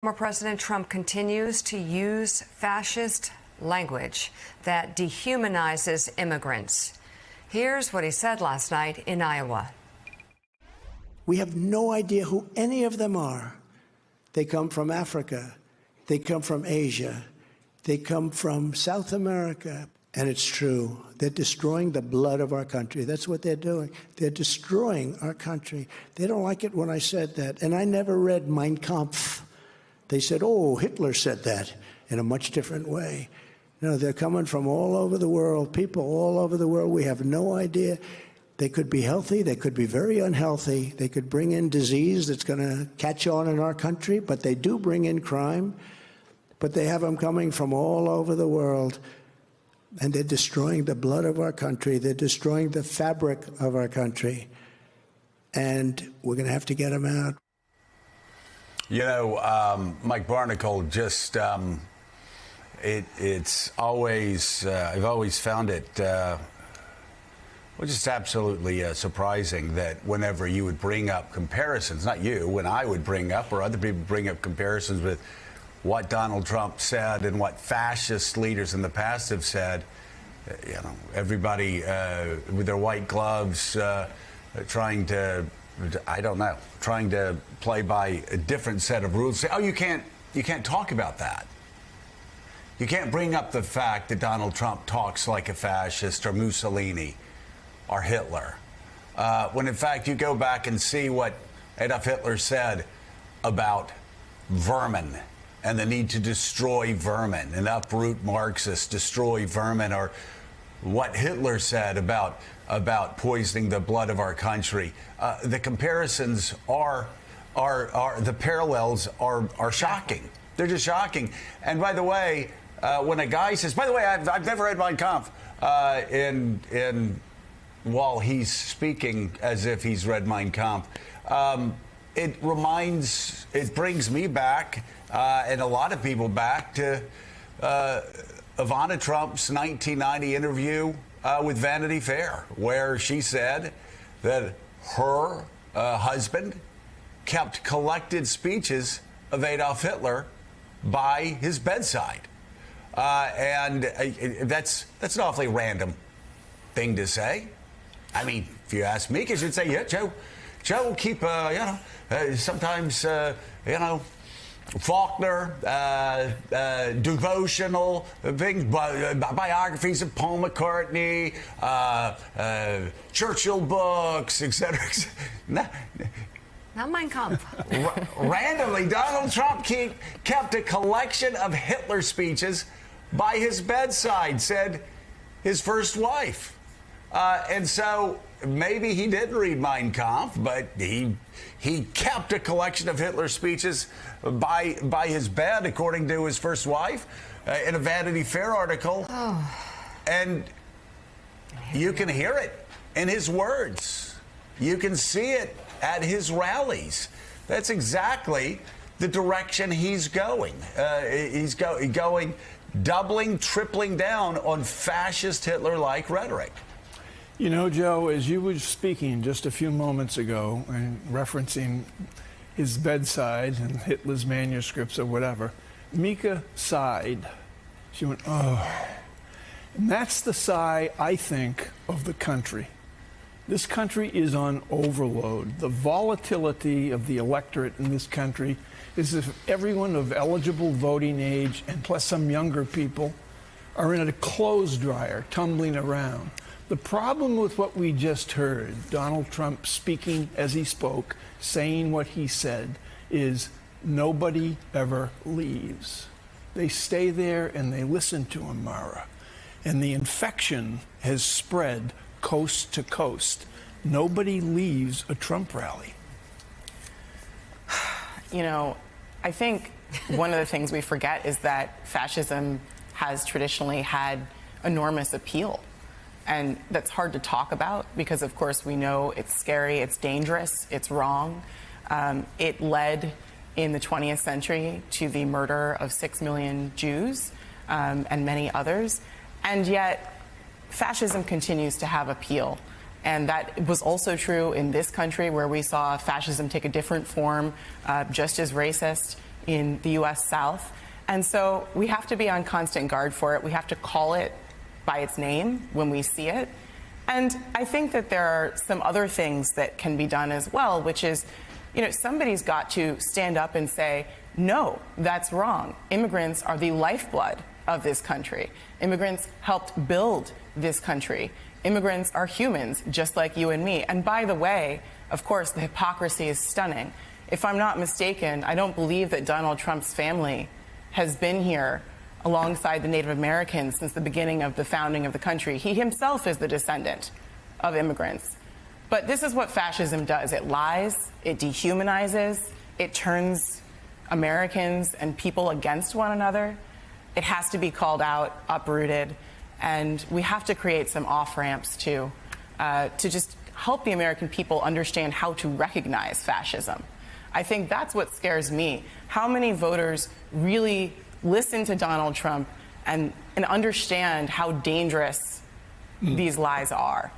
Former President Trump continues to use fascist language that dehumanizes immigrants. Here's what he said last night in Iowa. We have no idea who any of them are. They come from Africa. They come from Asia. They come from South America. And it's true. They're destroying the blood of our country. That's what they're doing. They're destroying our country. They don't like it when I said that. And I never read Mein Kampf. They said, oh, Hitler said that in a much different way. No, they're coming from all over the world, people all over the world. We have no idea. They could be healthy. They could be very unhealthy. They could bring in disease that's going to catch on in our country, but they do bring in crime. But they have them coming from all over the world, and they're destroying the blood of our country. They're destroying the fabric of our country, and we're going to have to get them out. You know, Mike Barnicle, just it's always I've always found it just absolutely surprising that whenever you would bring up comparisons, not you, when I would bring up or other people bring up comparisons with what Donald Trump said and what fascist leaders in the past have said, you know, everybody with their white gloves trying to, I don't know, trying to play by a different set of rules. Say, oh, you can't talk about that. You can't bring up the fact that Donald Trump talks like a fascist or Mussolini or Hitler. When in fact you go back and see what Adolf Hitler said about vermin and the need to destroy vermin and uproot Marxists, destroy vermin, or what Hitler said about poisoning the blood of our country. The comparisons are the parallels are shocking. They're just shocking. And by the way, when a guy says, by the way, I've never read Mein Kampf, while he's speaking as if he's read Mein Kampf, it brings me back and a lot of people back to Ivana Trump's 1990 interview with Vanity Fair, where she said that her husband kept collected speeches of Adolf Hitler by his bedside. And that's an awfully random thing to say. I mean, if you ask me, because you'd say, yeah, Joe will keep, sometimes, Faulkner, devotional things, biographies of Paul McCartney, Churchill books, etc. Not Mein Kampf. Randomly, Donald Trump kept a collection of Hitler speeches by his bedside, said his first wife. And so maybe he didn't read Mein Kampf, but he kept a collection of Hitler speeches by his bed, according to his first wife, in a Vanity Fair article. Oh. And you can hear it in his words. You can see it at his rallies. That's exactly the direction he's going. He's going doubling, tripling down on fascist Hitler-like rhetoric. You know, Joe, as you were speaking just a few moments ago and referencing his bedside and Hitler's manuscripts or whatever, Mika sighed. She went, oh. And that's the sigh, I think, of the country. This country is on overload. The volatility of the electorate in this country is if everyone of eligible voting age and plus some younger people are in a clothes dryer tumbling around. The problem with what we just heard, Donald Trump speaking as he spoke, saying what he said, is nobody ever leaves. They stay there and they listen to him, Mara. And the infection has spread coast to coast. Nobody leaves a Trump rally. You know, I think one of the things we forget is that fascism has traditionally had enormous appeal. And that's hard to talk about because, of course, we know it's scary, it's dangerous, it's wrong. It led in the 20th century to the murder of 6 million Jews and many others. And yet, fascism continues to have appeal. And that was also true in this country, where we saw fascism take a different form, just as racist, in the U.S. South. And so we have to be on constant guard for it. We have to call it by its name when we see it. And I think that there are some other things that can be done as well, which is, somebody's got to stand up and say, no, that's wrong. Immigrants are the lifeblood of this country. Immigrants helped build this country. Immigrants are humans, just like you and me. And by the way, of course, the hypocrisy is stunning. If I'm not mistaken, I don't believe that Donald Trump's family has been here alongside the Native Americans since the beginning of the founding of the country. He himself is the descendant of immigrants. But this is what fascism does. It lies, it dehumanizes, it turns Americans and people against one another. It has to be called out, uprooted, and we have to create some off-ramps to just help the American people understand how to recognize fascism. I think that's what scares me. How many voters really listen to Donald Trump and understand how dangerous these lies are?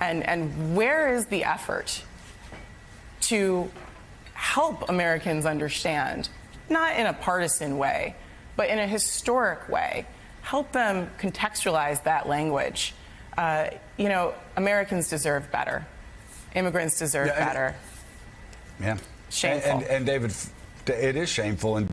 And where is the effort to help Americans understand, not in a partisan way, but in a historic way, help them contextualize that language? Americans deserve better. Immigrants deserve better. Yeah. Shameful. And David, it is shameful. And